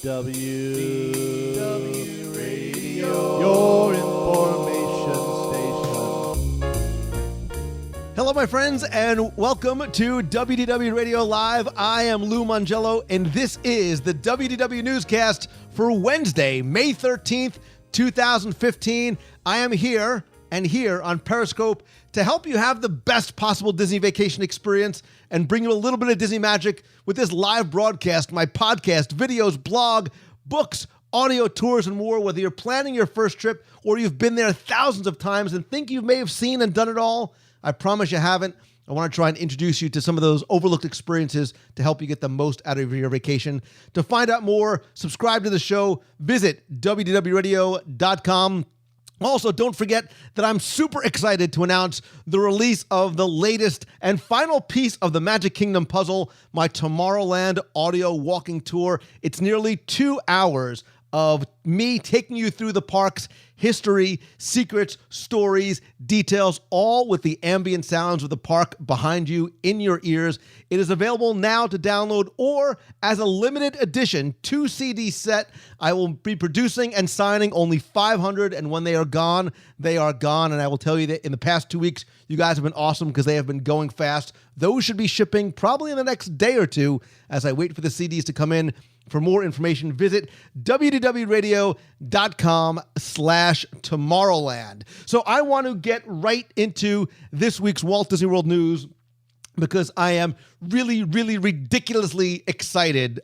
WDW Radio, your information station. Hello, my friends, and welcome to WDW Radio Live. I am Lou Mangello, and this is the WDW Newscast for Wednesday, May 13th, 2015. I am here on Periscope to help you have the best possible Disney vacation experience and bring you a little bit of Disney magic with this live broadcast, my podcast, videos, blog, books, audio tours, and more. Whether you're planning your first trip or you've been there thousands of times and think you may have seen and done it all, I promise you haven't. I want to try and introduce you to some of those overlooked experiences to help you get the most out of your vacation. To find out more, subscribe to the show, visit WDWradio.com. Also, don't forget that I'm super excited to announce the release of the latest and final piece of the Magic Kingdom puzzle, my Tomorrowland audio walking tour. It's nearly 2 hours of me taking you through the park's history, secrets, stories, details, all with the ambient sounds of the park behind you in your ears. It is available now to download or as a limited edition 2-CD set. I will be producing and signing only 500, and when they are gone, they are gone. And I will tell you that in the past 2 weeks, you guys have been awesome because they have been going fast. Those should be shipping probably in the next day or two as I wait for the CDs to come in. For more information, visit www.radio.com/Tomorrowland. So I want to get right into this week's Walt Disney World news because I am really, really ridiculously excited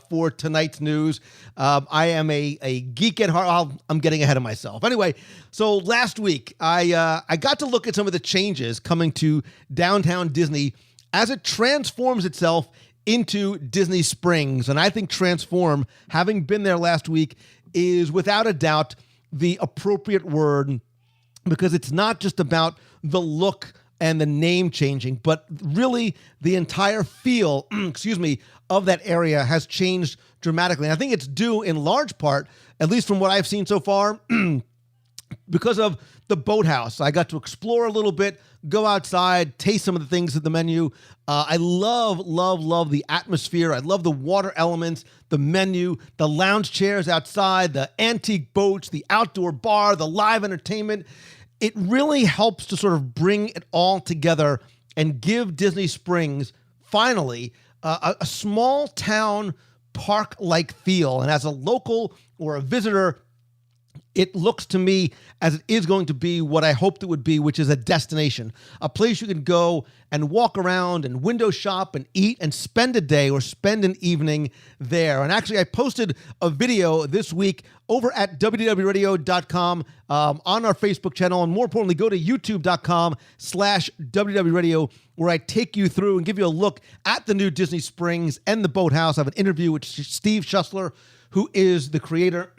for tonight's news. I am a geek at heart. I'm getting ahead of myself. Anyway, so last week, I got to look at some of the changes coming to downtown Disney as it transforms itself into Disney Springs. And I think transform, having been there last week, is without a doubt the appropriate word, because it's not just about the look and the name changing, but really the entire feel, of that area has changed dramatically. And I think it's due in large part, at least from what I've seen so far, because of the boathouse. I got to explore a little bit, go outside, taste some of the things at the menu. I love the atmosphere. I love the water elements, the menu, the lounge chairs outside, the antique boats, the outdoor bar, the live entertainment. It really helps to sort of bring it all together and give Disney Springs, finally, a small town park-like feel. And as a local or a visitor, it looks to me as it is going to be what I hoped it would be, which is a destination, a place you can go and walk around and window shop and eat and spend a day or spend an evening there. And actually, I posted a video this week over at WDWradio.com on our Facebook channel. And more importantly, go to youtube.com/WDWradio, where I take you through and give you a look at the new Disney Springs and the boathouse. I have an interview with Steve Schussler, who is the creator,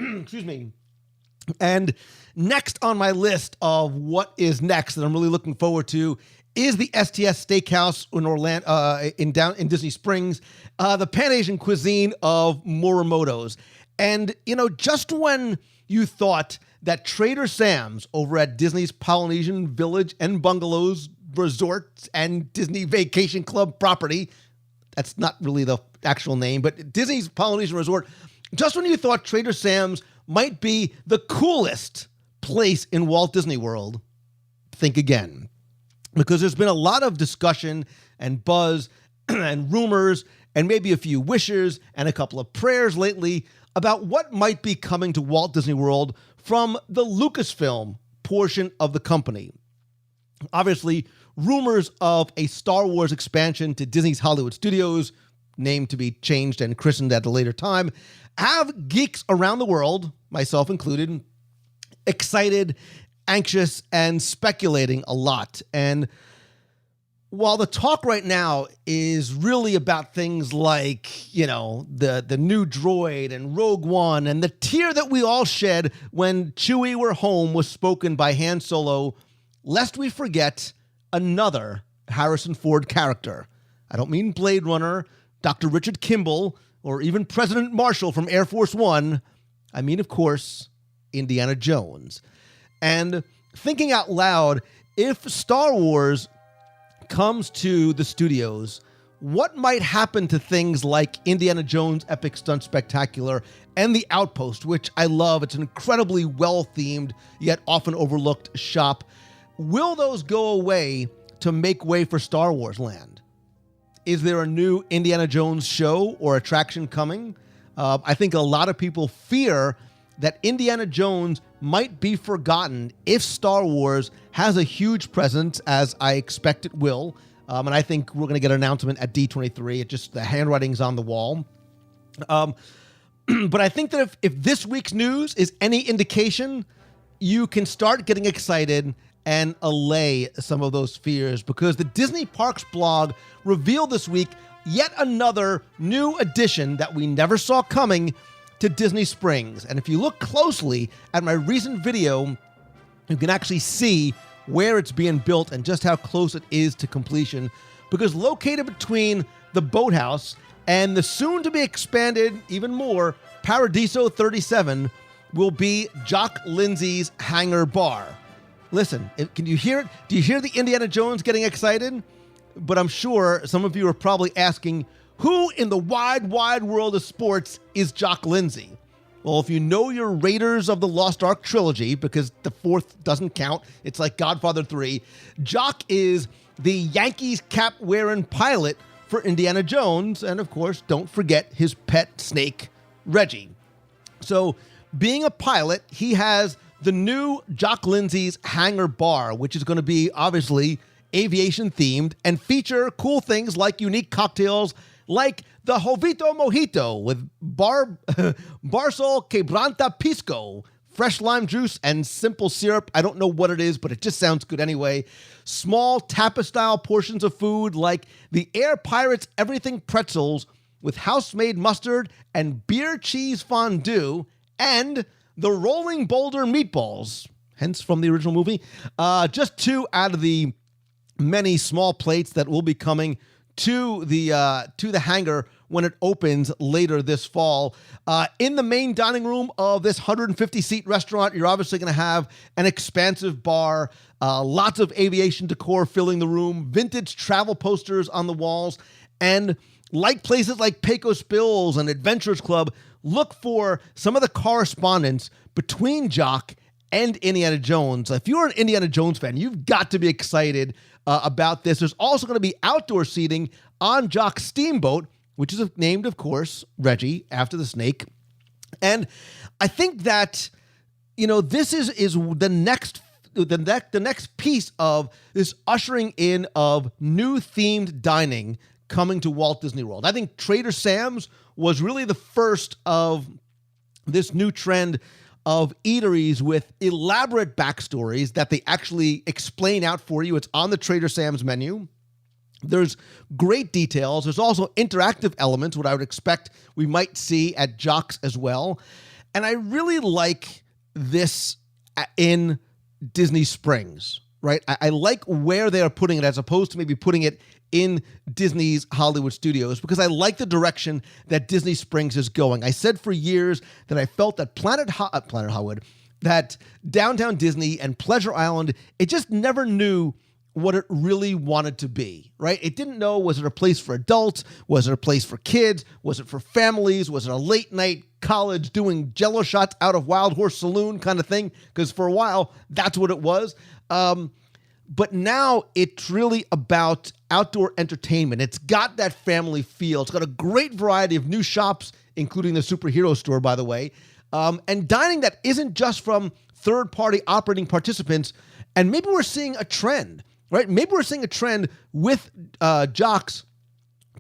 And next on my list of what is next that I'm really looking forward to is the STS Steakhouse in Orlando, in Disney Springs, the Pan-Asian cuisine of Morimoto's. And, just when you thought that Trader Sam's over at Disney's Polynesian Village and Bungalows Resorts and Disney Vacation Club property, that's not really the actual name, but Disney's Polynesian Resort, just when you thought Trader Sam's might be the coolest place in Walt Disney World, think again. Because there's been a lot of discussion and buzz and rumors and maybe a few wishes and a couple of prayers lately about what might be coming to Walt Disney World from the Lucasfilm portion of the company. Obviously, rumors of a Star Wars expansion to Disney's Hollywood Studios, named to be changed and christened at a later time, have geeks around the world, myself included, excited, anxious, and speculating a lot. And while the talk right now is really about things like, the new droid and Rogue One and the tear that we all shed when Chewie We're Home was spoken by Han Solo, lest we forget another Harrison Ford character. I don't mean Blade Runner, Dr. Richard Kimball, or even President Marshall from Air Force One. I mean, of course, Indiana Jones. And thinking out loud, if Star Wars comes to the studios, what might happen to things like Indiana Jones Epic Stunt Spectacular and The Outpost, which I love. It's an incredibly well-themed, yet often overlooked shop. Will those go away to make way for Star Wars Land? Is there a new Indiana Jones show or attraction coming? I think a lot of people fear that Indiana Jones might be forgotten if Star Wars has a huge presence, as I expect it will. And I think we're going to get an announcement at D23. It just, the handwriting's on the wall. But I think that if this week's news is any indication, you can start getting excited and allay some of those fears, because the Disney Parks blog revealed this week yet another new addition that we never saw coming to Disney Springs. And if you look closely at my recent video, you can actually see where it's being built and just how close it is to completion, because located between the boathouse and the soon-to-be expanded even more Paradiso 37 will be Jock Lindsey's Hangar bar. Listen, can you hear it? Do you hear the Indiana Jones getting excited? But I'm sure some of you are probably asking, who in the wide, wide world of sports is Jock Lindsey? Well, if you know your Raiders of the Lost Ark trilogy, because the fourth doesn't count, it's like Godfather 3, Jock is the Yankees cap-wearing pilot for Indiana Jones, and of course, don't forget his pet snake, Reggie. So, being a pilot, he has the new Jock Lindsey's Hangar bar, which is going to be, obviously, aviation-themed and feature cool things like unique cocktails like the Jovito Mojito with Barsol Quebranta Pisco, fresh lime juice, and simple syrup. I don't know what it is, but it just sounds good anyway. Small tapa-style portions of food like the Air Pirates Everything Pretzels with house-made mustard and beer cheese fondue, and the Rolling Boulder Meatballs, hence from the original movie. Just 2 out of the many small plates that will be coming to the hangar when it opens later this fall. In the main dining room of this 150-seat restaurant, you're obviously going to have an expansive bar, lots of aviation decor filling the room, vintage travel posters on the walls, and like places like Pecos Bills and Adventurers Club, look for some of the correspondence between Jock and Indiana Jones. If you're an Indiana Jones fan, you've got to be excited about this. There's also going to be outdoor seating on Jock's steamboat, which is named, of course, Reggie, after the snake. And I think that, this is the next piece of this ushering in of new themed dining coming to Walt Disney World. I think Trader Sam's was really the first of this new trend of eateries with elaborate backstories that they actually explain out for you. It's on the Trader Sam's menu. There's great details. There's also interactive elements, what I would expect we might see at Jock's as well. And I really like this in Disney Springs, right? I like where they are putting it as opposed to maybe putting it in Disney's Hollywood Studios, because I like the direction that Disney Springs is going. I said for years that I felt that Planet Hollywood, that Downtown Disney and Pleasure Island, it just never knew what it really wanted to be, right? It didn't know, was it a place for adults? Was it a place for kids? Was it for families? Was it a late night college doing jello shots out of Wild Horse Saloon kind of thing? Because for a while, that's what it was. But now it's really about outdoor entertainment. It's got that family feel. It's got a great variety of new shops, including the superhero store, by the way, and dining that isn't just from third-party operating participants. And maybe we're seeing a trend, right? Maybe we're seeing a trend with Jock's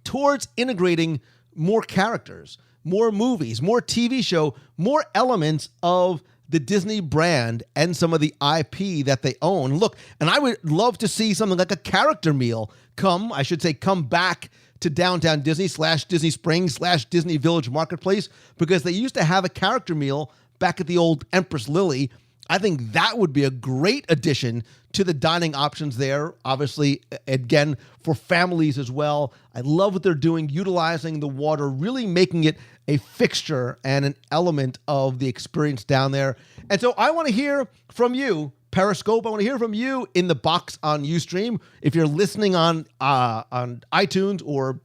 towards integrating more characters, more movies, more TV show, more elements of the Disney brand and some of the IP that they own. Look, and I would love to see something like a character meal come back to Downtown Disney / Disney Springs / Disney Village Marketplace, because they used to have a character meal back at the old Empress Lily. I think that would be a great addition to the dining options there. Obviously, again, for families as well. I love what they're doing, utilizing the water, really making it a fixture and an element of the experience down there. And so I want to hear from you, Periscope. I want to hear from you in the box on Ustream. If you're listening on iTunes or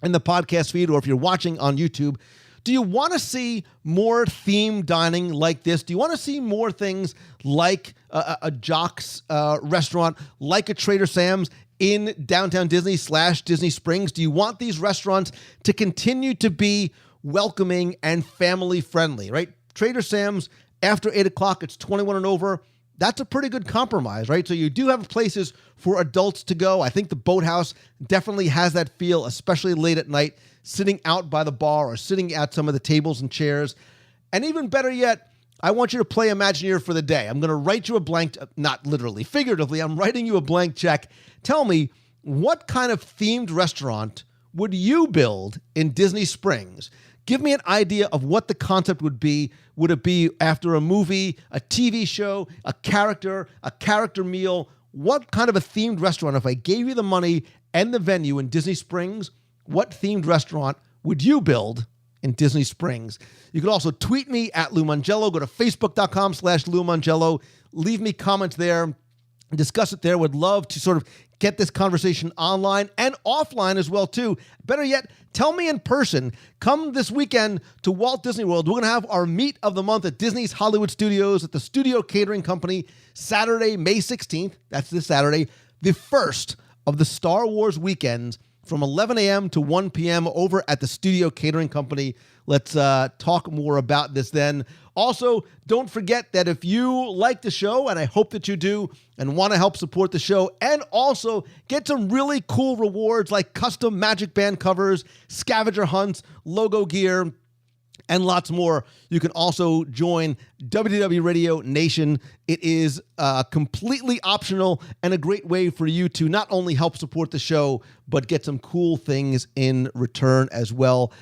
in the podcast feed, or if you're watching on YouTube, do you want to see more theme dining like this? Do you want to see more things like a Jock's restaurant, like a Trader Sam's in downtown Disney / Disney Springs? Do you want these restaurants to continue to be welcoming and family friendly, right? Trader Sam's, after 8 o'clock, it's 21 and over. That's a pretty good compromise, right? So you do have places for adults to go. I think the Boathouse definitely has that feel, especially late at night, sitting out by the bar or sitting at some of the tables and chairs. And even better yet, I want you to play Imagineer for the day. I'm going to write you a blank, not literally, figuratively, I'm writing you a blank check. Tell me, what kind of themed restaurant would you build in Disney Springs? Give me an idea of what the concept would be. Would it be after a movie, a TV show, a character meal? What kind of a themed restaurant, if I gave you the money and the venue in Disney Springs, what themed restaurant would you build in Disney Springs? You could also tweet me at Lou Mongello. Go to facebook.com/Lou Mongello. Leave me comments there. Discuss it there. Would love to sort of get this conversation online and offline as well, too. Better yet, tell me in person. Come this weekend to Walt Disney World. We're going to have our meet of the month at Disney's Hollywood Studios at the Studio Catering Company, Saturday, May 16th. That's this Saturday, the first of the Star Wars weekends from 11 a.m. to 1 p.m. over at the Studio Catering Company. Let's talk more about this then. Also, don't forget that if you like the show, and I hope that you do, and want to help support the show, and also get some really cool rewards like custom Magic Band covers, scavenger hunts, logo gear, and lots more, you can also join WDW Radio Nation. It is completely optional and a great way for you to not only help support the show, but get some cool things in return as well.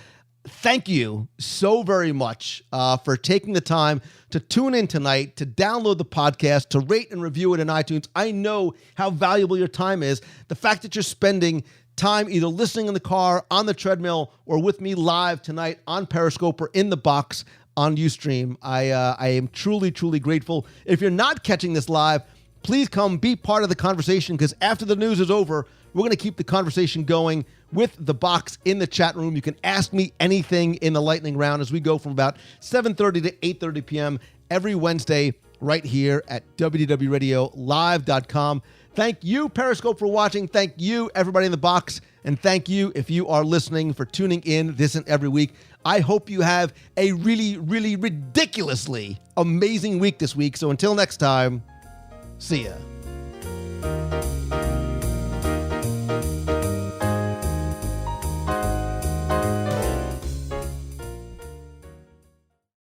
Thank you so very much for taking the time to tune in tonight, to download the podcast, to rate and review it in iTunes. I know how valuable your time is. The fact that you're spending time either listening in the car, on the treadmill, or with me live tonight on Periscope or in the box on Ustream. I am truly, truly grateful. If you're not catching this live, please come be part of the conversation, because after the news is over, we're going to keep the conversation going with the box in the chat room. You can ask me anything in the lightning round as we go from about 7:30 to 8:30 p.m. every Wednesday right here at WDWRadioLive.com. Thank you, Periscope, for watching. Thank you, everybody in the box. And thank you, if you are listening, for tuning in this and every week. I hope you have a really, really ridiculously amazing week this week. So until next time, see ya.